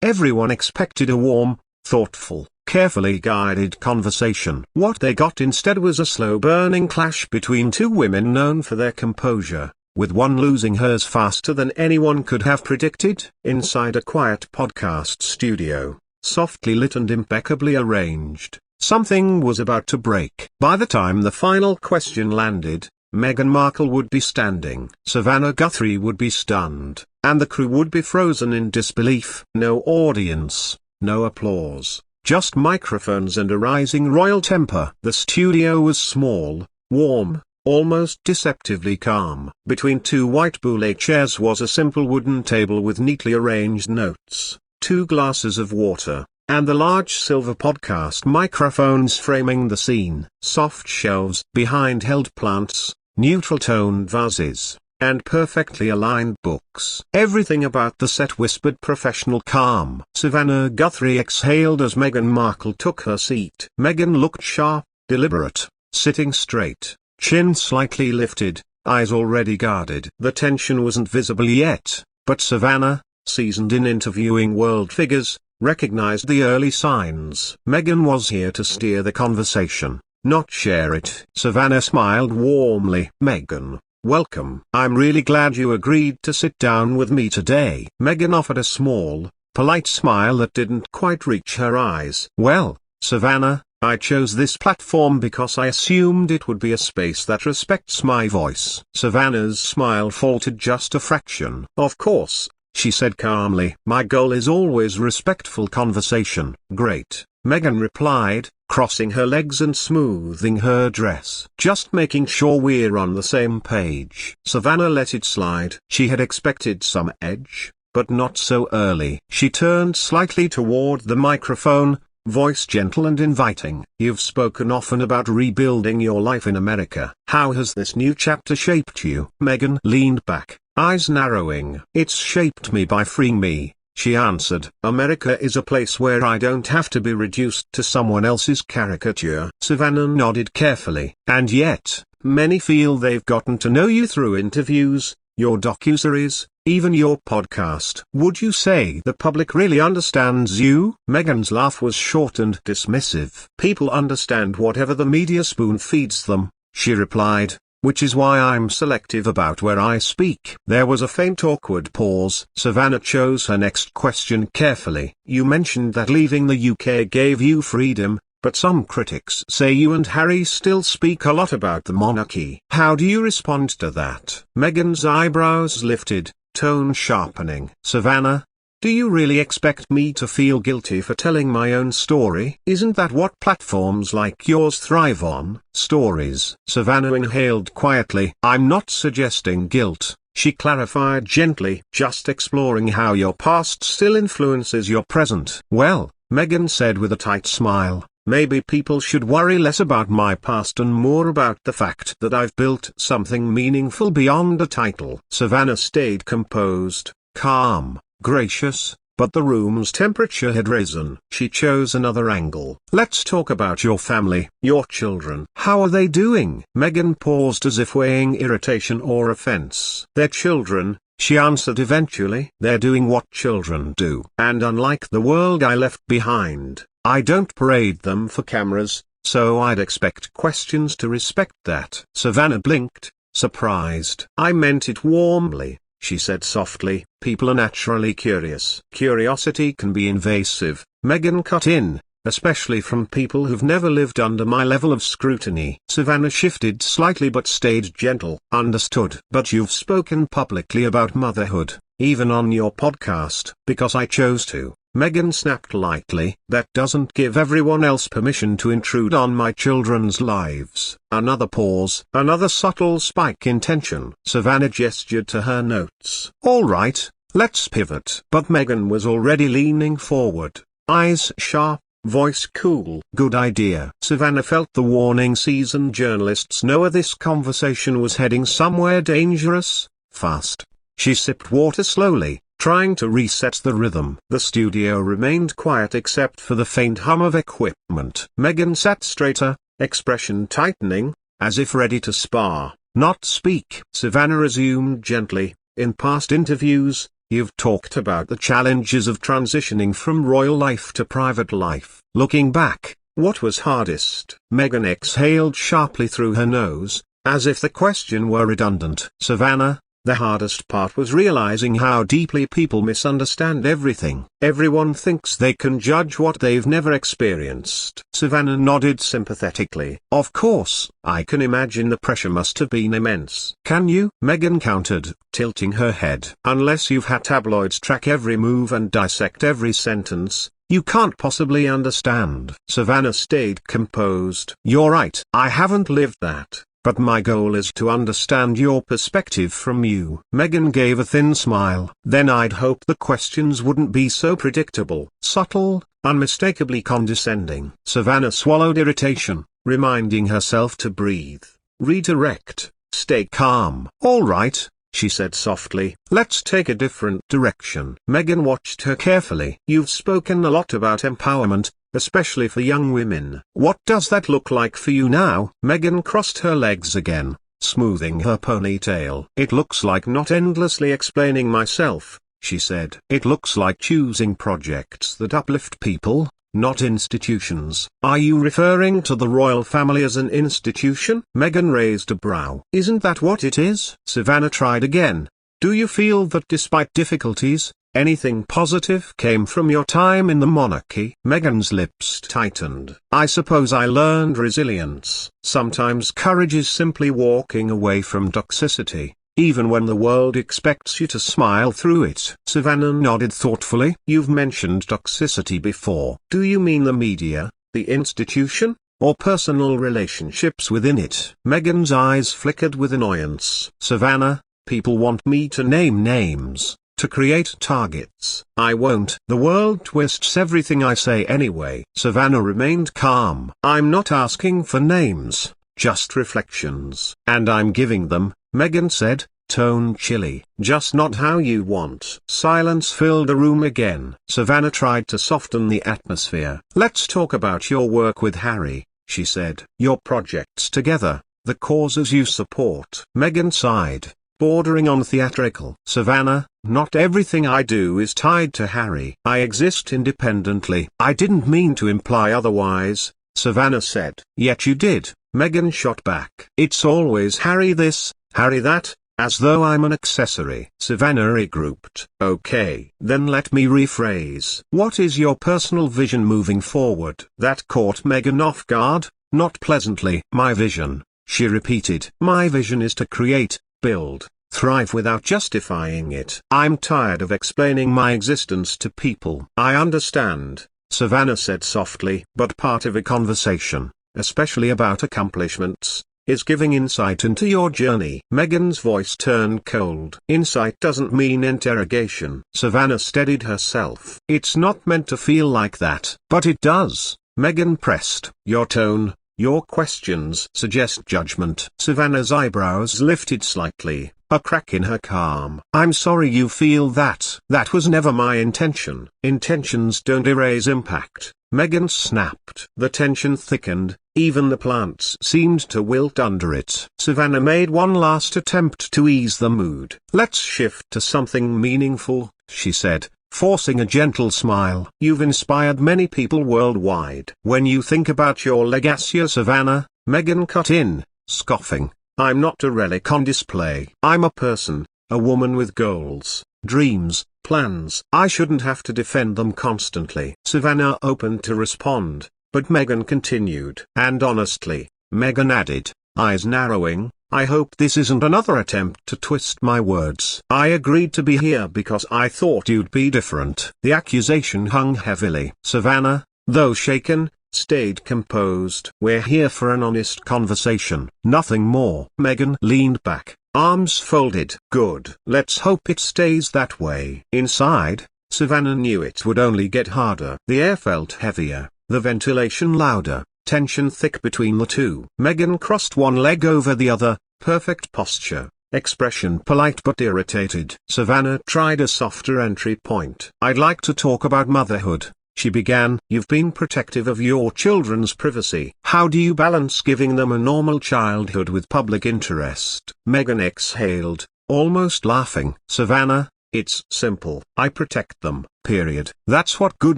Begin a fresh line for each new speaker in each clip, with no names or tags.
Everyone expected a warm, thoughtful, carefully guided conversation. What they got instead was a slow-burning clash between two women known for their composure, with one losing hers faster than anyone could have predicted. Inside a quiet podcast studio, softly lit and impeccably arranged, something was about to break. By the time the final question landed, Meghan Markle would be standing, Savannah Guthrie would be stunned, and the crew would be frozen in disbelief. No audience, no applause, just microphones and a rising royal temper. The studio was small, warm, almost deceptively calm. Between two white boulet chairs was a simple wooden table with neatly arranged notes, 2 glasses of water, and the large silver podcast microphones framing the scene. Soft shelves behind held plants, neutral-toned vases, and perfectly aligned books. Everything about the set whispered professional calm. Savannah Guthrie exhaled as Meghan Markle took her seat. Meghan looked sharp, deliberate, sitting straight, chin slightly lifted, eyes already guarded. The tension wasn't visible yet, but Savannah, seasoned in interviewing world figures, recognized the early signs. Meghan was here to steer the conversation, not share it. Savannah smiled warmly. Meghan, welcome. I'm really glad you agreed to sit down with me today. Meghan offered a small, polite smile that didn't quite reach her eyes. Well, Savannah, I chose this platform because I assumed it would be a space that respects my voice. Savannah's smile faltered just a fraction. Of course, she said calmly. My goal is always respectful conversation. Great, Meghan replied, crossing her legs and smoothing her dress. Just making sure we're on the same page. Savannah let it slide. She had expected some edge, but not so early. She turned slightly toward the microphone, voice gentle and inviting. You've spoken often about rebuilding your life in America. How has this new chapter shaped you? Meghan leaned back, eyes narrowing. It's shaped me by freeing me, she answered. America is a place where I don't have to be reduced to someone else's caricature. Savannah nodded carefully. And yet, many feel they've gotten to know you through interviews, your docuseries, even your podcast. Would you say the public really understands you? Meghan's laugh was short and dismissive. People understand whatever the media spoon feeds them, she replied, which is why I'm selective about where I speak. There was a faint awkward pause. Savannah chose her next question carefully. You mentioned that leaving the UK gave you freedom, but some critics say you and Harry still speak a lot about the monarchy. How do you respond to that? Meghan's eyebrows lifted, tone sharpening. Savannah, do you really expect me to feel guilty for telling my own story? Isn't that what platforms like yours thrive on? Stories. Savannah inhaled quietly. I'm not suggesting guilt, she clarified gently. Just exploring how your past still influences your present. Well, Meghan said with a tight smile, maybe people should worry less about my past and more about the fact that I've built something meaningful beyond a title. Savannah stayed composed, calm, gracious, but the room's temperature had risen. She chose another angle. Let's talk about your family, your children. How are they doing? Meghan paused as if weighing irritation or offense. They're children, she answered eventually. They're doing what children do. And unlike the world I left behind, I don't parade them for cameras, so I'd expect questions to respect that. Savannah blinked, surprised. I meant it warmly, she said softly. People are naturally curious. Curiosity can be invasive, Meghan cut in, especially from people who've never lived under my level of scrutiny. Savannah shifted slightly but stayed gentle. Understood. But you've spoken publicly about motherhood, even on your podcast. Because I chose to. Meghan snapped lightly. That doesn't give everyone else permission to intrude on my children's lives. Another pause. Another subtle spike in tension. Savannah gestured to her notes. All right, let's pivot. But Meghan was already leaning forward, eyes sharp, voice cool. Good idea. Savannah felt the warning seasoned journalists know this conversation was heading somewhere dangerous, fast. She sipped water slowly, trying to reset the rhythm. The studio remained quiet except for the faint hum of equipment. Meghan sat straighter, expression tightening, as if ready to spar, not speak. Savannah resumed gently. In past interviews, You've talked about the challenges of transitioning from royal life to private life. Looking back, what was hardest? Meghan exhaled sharply through her nose, as if the question were redundant. Savannah, the hardest part was realizing how deeply people misunderstand everything. Everyone thinks they can judge what they've never experienced. Savannah nodded sympathetically. Of course, I can imagine the pressure must have been immense. Can you? Meghan countered, tilting her head. Unless you've had tabloids track every move and dissect every sentence, you can't possibly understand. Savannah stayed composed. You're right. I haven't lived that. But my goal is to understand your perspective from you. Meghan gave a thin smile. Then I'd hope the questions wouldn't be so predictable, subtle, unmistakably condescending. Savannah swallowed irritation, reminding herself to breathe, redirect, stay calm. All right, she said softly, let's take a different direction. Meghan watched her carefully. You've spoken a lot about empowerment, especially for young women. What does that look like for you now? Meghan crossed her legs again, smoothing her ponytail. It looks like not endlessly explaining myself, she said. It looks like choosing projects that uplift people, not institutions. Are you referring to the royal family as an institution? Meghan raised a brow. Isn't that what it is? Savannah tried again. Do you feel that despite difficulties, anything positive came from your time in the monarchy? Meghan's lips tightened. I suppose I learned resilience. Sometimes courage is simply walking away from toxicity, even when the world expects you to smile through it. Savannah nodded thoughtfully. You've mentioned toxicity before. Do you mean the media, the institution, or personal relationships within it? Meghan's eyes flickered with annoyance. Savannah, people want me to name names, to create targets. I won't. The world twists everything I say anyway. Savannah remained calm. I'm not asking for names, just reflections. And I'm giving them, Meghan said, tone chilly. Just not how you want. Silence filled the room again. Savannah tried to soften the atmosphere. Let's talk about your work with Harry, she said. Your projects together, the causes you support. Meghan sighed, bordering on theatrical. Savannah, not everything I do is tied to Harry. I exist independently. I didn't mean to imply otherwise, Savannah said. Yet you did. Meghan shot back. It's always Harry this, Harry that, as though I'm an accessory. Savannah regrouped. Okay. Then let me rephrase. What is your personal vision moving forward? That caught Meghan off guard, not pleasantly. My vision, she repeated. My vision is to create, build, thrive without justifying it. I'm tired of explaining my existence to people. I understand, Savannah said softly. But part of a conversation, especially about accomplishments, is giving insight into your journey. Meghan's voice turned cold. Insight doesn't mean interrogation. Savannah steadied herself. It's not meant to feel like that. But it does, Meghan pressed. Your tone, your questions suggest judgment. Savannah's eyebrows lifted slightly, a crack in her calm. I'm sorry you feel that. That was never my intention. Intentions don't erase impact, Meghan snapped. The tension thickened, even the plants seemed to wilt under it. Savannah made one last attempt to ease the mood. Let's shift to something meaningful, she said, forcing a gentle smile. You've inspired many people worldwide. When you think about your legacy, Savannah, Meghan cut in, scoffing, I'm not a relic on display. I'm a person, a woman with goals, dreams, plans. I shouldn't have to defend them constantly. Savannah opened to respond, but Meghan continued. And honestly, Meghan added, eyes narrowing, I hope this isn't another attempt to twist my words. I agreed to be here because I thought you'd be different. The accusation hung heavily. Savannah, though shaken, stayed composed. We're here for an honest conversation, nothing more. Meghan leaned back, arms folded. Good. Let's hope it stays that way. Inside, Savannah knew it would only get harder. The air felt heavier, the ventilation louder, tension thick between the two. Meghan crossed one leg over the other, perfect posture, expression polite but irritated. Savannah tried a softer entry point. I'd like to talk about motherhood, she began. You've been protective of your children's privacy. How do you balance giving them a normal childhood with public interest? Meghan exhaled, almost laughing. Savannah, It's simple. I protect them, period. That's what good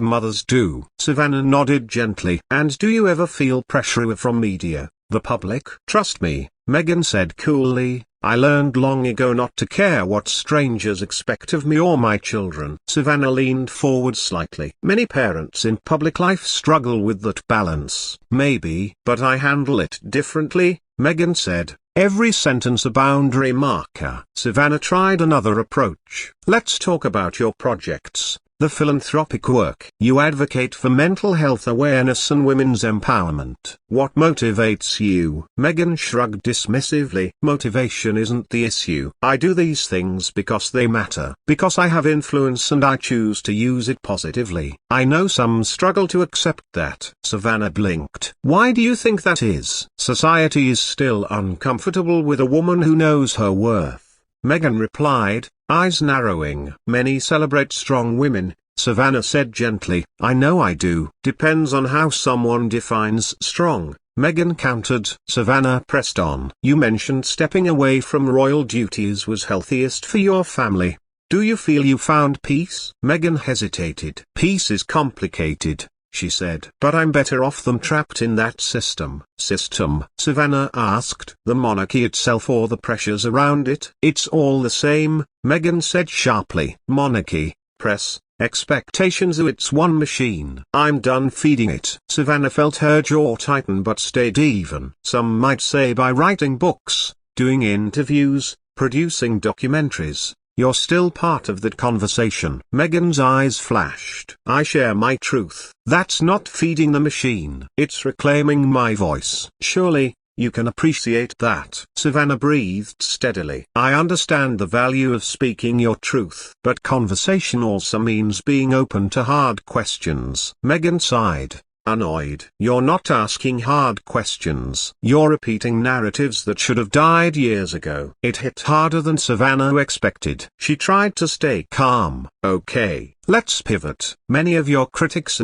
mothers do. Savannah nodded gently. And do you ever feel pressure from media, the public? Trust me, Meghan said coolly. I learned long ago not to care what strangers expect of me or my children. Savannah leaned forward slightly. Many parents in public life struggle with that balance. Maybe, but I handle it differently, Meghan said. Every sentence a boundary marker. Savannah tried another approach. Let's talk about your projects. The philanthropic work. You advocate for mental health awareness and women's empowerment. What motivates you? Meghan shrugged dismissively. Motivation isn't the issue. I do these things because they matter. Because I have influence and I choose to use it positively. I know some struggle to accept that. Savannah blinked. Why do you think that is? Society is still uncomfortable with a woman who knows her worth. Meghan replied, eyes narrowing. Many celebrate strong women, Savannah said gently. I know I do. Depends on how someone defines strong, Meghan countered. Savannah pressed on. You mentioned stepping away from royal duties was healthiest for your family. Do you feel you found peace? Meghan hesitated. Peace is complicated, she said. But I'm better off than trapped in that system. Savannah asked. The monarchy itself or the pressures around it? It's all the same, Meghan said sharply. Monarchy, press, expectations, it's one machine. I'm done feeding it. Savannah felt her jaw tighten but stayed even. Some might say by writing books, doing interviews, producing documentaries. You're still part of that conversation. Meghan's eyes flashed. I share my truth. That's not feeding the machine. It's reclaiming my voice. Surely, you can appreciate that. Savannah breathed steadily. I understand the value of speaking your truth. But conversation also means being open to hard questions. Meghan sighed. Annoyed. You're not asking hard questions. You're repeating narratives that should have died years ago. It hit harder than Savannah expected. She tried to stay calm. Okay, let's pivot. Many of your critics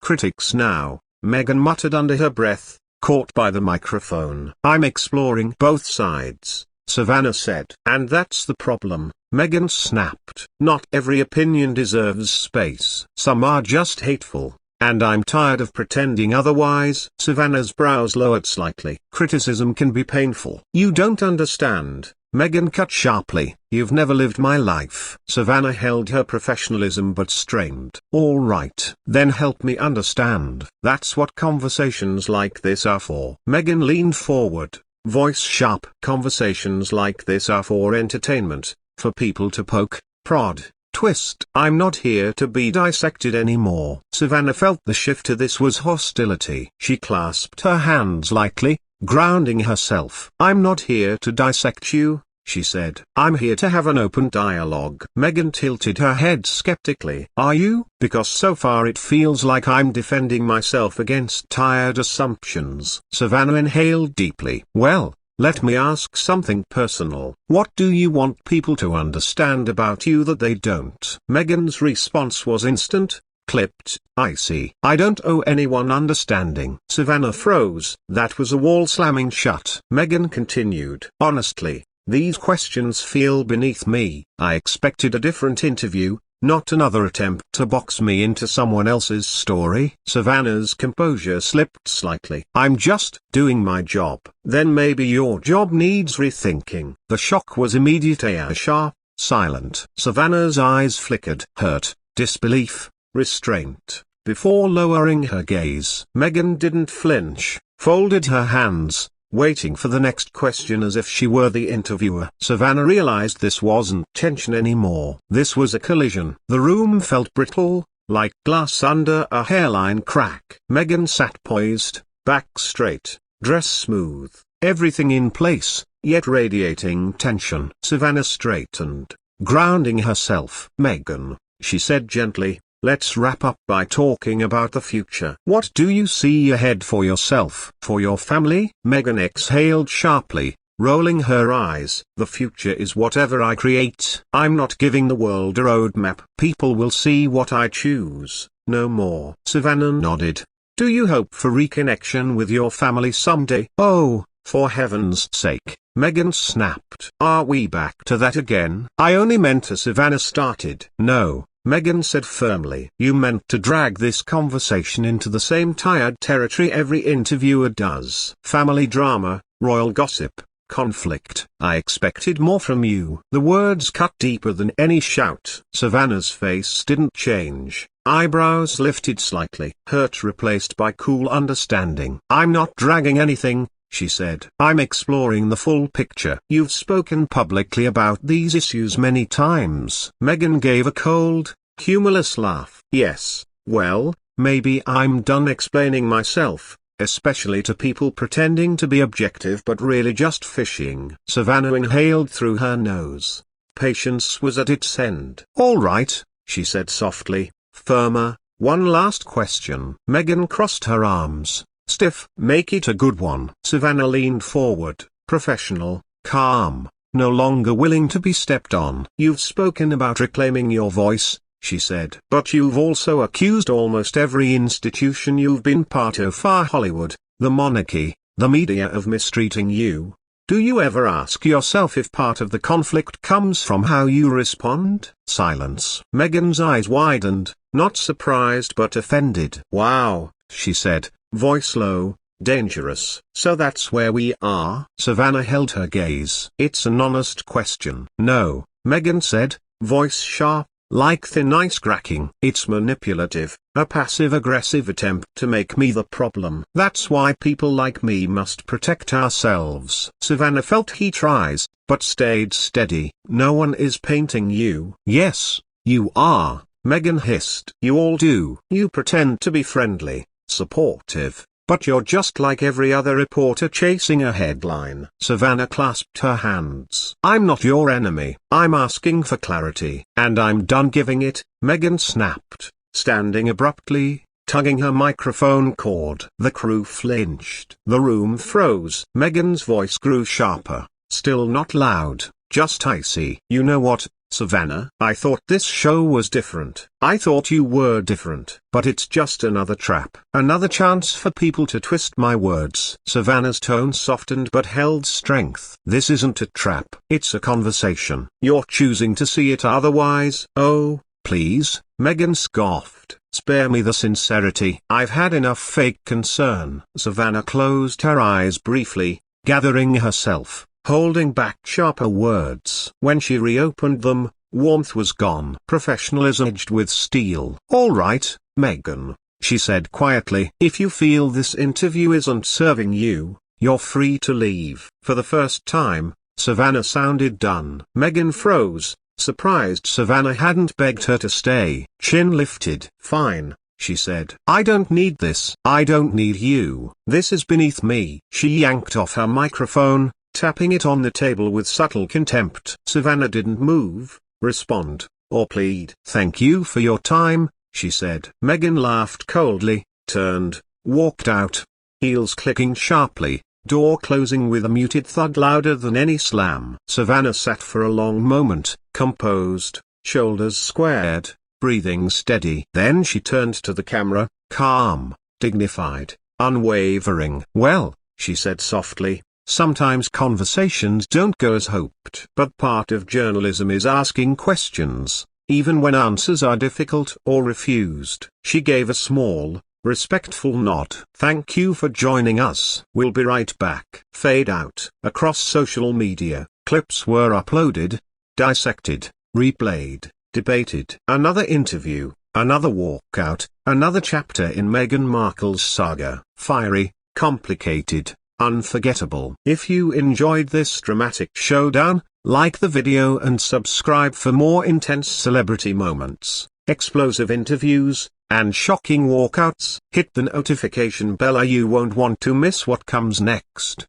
critics now, Meghan muttered under her breath, caught by the microphone. I'm exploring both sides, Savannah said. And that's the problem, Meghan snapped. Not every opinion deserves space. Some are just hateful. And I'm tired of pretending otherwise. Savannah's brows lowered slightly. Criticism can be painful. You don't understand, Meghan cut sharply. You've never lived my life. Savannah held her professionalism but strained. All right, then help me understand. That's what conversations like this are for. Meghan leaned forward, voice sharp. Conversations like this are for entertainment, for people to poke, prod, twist. I'm not here to be dissected anymore. Savannah felt the shift to this was hostility. She clasped her hands lightly, grounding herself. I'm not here to dissect you, she said. I'm here to have an open dialogue. Meghan tilted her head skeptically. Are you? Because so far it feels like I'm defending myself against tired assumptions. Savannah inhaled deeply. Well, let me ask something personal. What do you want people to understand about you that they don't? Meghan's response was instant, clipped. I see. I don't owe anyone understanding. Savannah froze. That was a wall slamming shut. Meghan continued. Honestly, these questions feel beneath me. I expected a different interview, not another attempt to box me into someone else's story. Savannah's composure slipped slightly. I'm just doing my job. Then maybe your job needs rethinking. The shock was immediate, sharp, silent. Savannah's eyes flickered. Hurt, disbelief, restraint. Before lowering her gaze, Meghan didn't flinch, folded her hands, waiting for the next question as if she were the interviewer. Savannah realized this wasn't tension anymore. This was a collision. The room felt brittle, like glass under a hairline crack. Meghan sat poised, back straight, dress smooth, everything in place, yet radiating tension. Savannah straightened, grounding herself. Meghan, she said gently, let's wrap up by talking about the future. What do you see ahead for yourself? For your family? Meghan exhaled sharply, rolling her eyes. The future is whatever I create. I'm not giving the world a roadmap. People will see what I choose, no more. Savannah nodded. Do you hope for reconnection with your family someday? Oh, For heaven's sake, Meghan snapped. Are we back to that again? I only meant to. Savannah started. No, Meghan said firmly. You meant to drag this conversation into the same tired territory every interviewer does. Family drama, royal gossip, conflict. I expected more from you. The words cut deeper than any shout. Savannah's face didn't change. Eyebrows lifted slightly. Hurt replaced by cool understanding. I'm not dragging anything, she said. I'm exploring the full picture. You've spoken publicly about these issues many times. Meghan gave a cold, humorless laugh. Yes, well, maybe I'm done explaining myself, especially to people pretending to be objective but really just fishing. Savannah inhaled through her nose. Patience was at its end. All right, she said softly, firmer. One last question. Meghan crossed her arms. Stiff. Make it a good one. Savannah leaned forward, professional, calm, no longer willing to be stepped on. You've spoken about reclaiming your voice, she said. But you've also accused almost every institution you've been part of, Hollywood, the monarchy, the media, of mistreating you. Do you ever ask yourself if part of the conflict comes from how you respond? Silence. Meghan's eyes widened, not surprised but offended. Wow, she said, voice low, dangerous. So that's where we are? Savannah held her gaze. It's an honest question. No, Meghan said, voice sharp, like thin ice cracking. It's manipulative, a passive-aggressive attempt to make me the problem. That's why people like me must protect ourselves. Savannah felt heat rise, but stayed steady. No one is painting you. Yes, you are, Meghan hissed. You all do. You pretend to be friendly, supportive, but you're just like every other reporter chasing a headline. Savannah clasped her hands. I'm not your enemy. I'm asking for clarity. And I'm done giving it, Meghan snapped, standing abruptly, tugging her microphone cord. The crew flinched. The room froze. Meghan's voice grew sharper, still not loud, just icy. You know what, Savannah? I thought this show was different. I thought you were different. But it's just another trap. Another chance for people to twist my words. Savannah's tone softened but held strength. This isn't a trap. It's a conversation. You're choosing to see it otherwise. Oh, please, Meghan scoffed. Spare me the sincerity. I've had enough fake concern. Savannah closed her eyes briefly, gathering herself, holding back sharper words. When she reopened them, warmth was gone. Professionalism edged with steel. All right, Meghan, she said quietly. If you feel this interview isn't serving you, you're free to leave. For the first time, Savannah sounded done. Meghan froze, surprised Savannah hadn't begged her to stay. Chin lifted. Fine, she said. I don't need this. I don't need you. This is beneath me. She yanked off her microphone, tapping it on the table with subtle contempt. Savannah didn't move, respond, or plead. Thank you for your time, she said. Meghan laughed coldly, turned, walked out, heels clicking sharply, door closing with a muted thud louder than any slam. Savannah sat for a long moment, composed, shoulders squared, breathing steady. Then she turned to the camera, calm, dignified, unwavering. Well, she said softly, sometimes conversations don't go as hoped. But part of journalism is asking questions, even when answers are difficult or refused. She gave a small, respectful nod. Thank you for joining us. We'll be right back. Fade out. Across social media, clips were uploaded, dissected, replayed, debated. Another interview, another walkout, another chapter in Meghan Markle's saga. Fiery, complicated, unforgettable. If you enjoyed this dramatic showdown, like the video and subscribe for more intense celebrity moments, explosive interviews, and shocking walkouts. Hit the notification bell or you won't want to miss what comes next.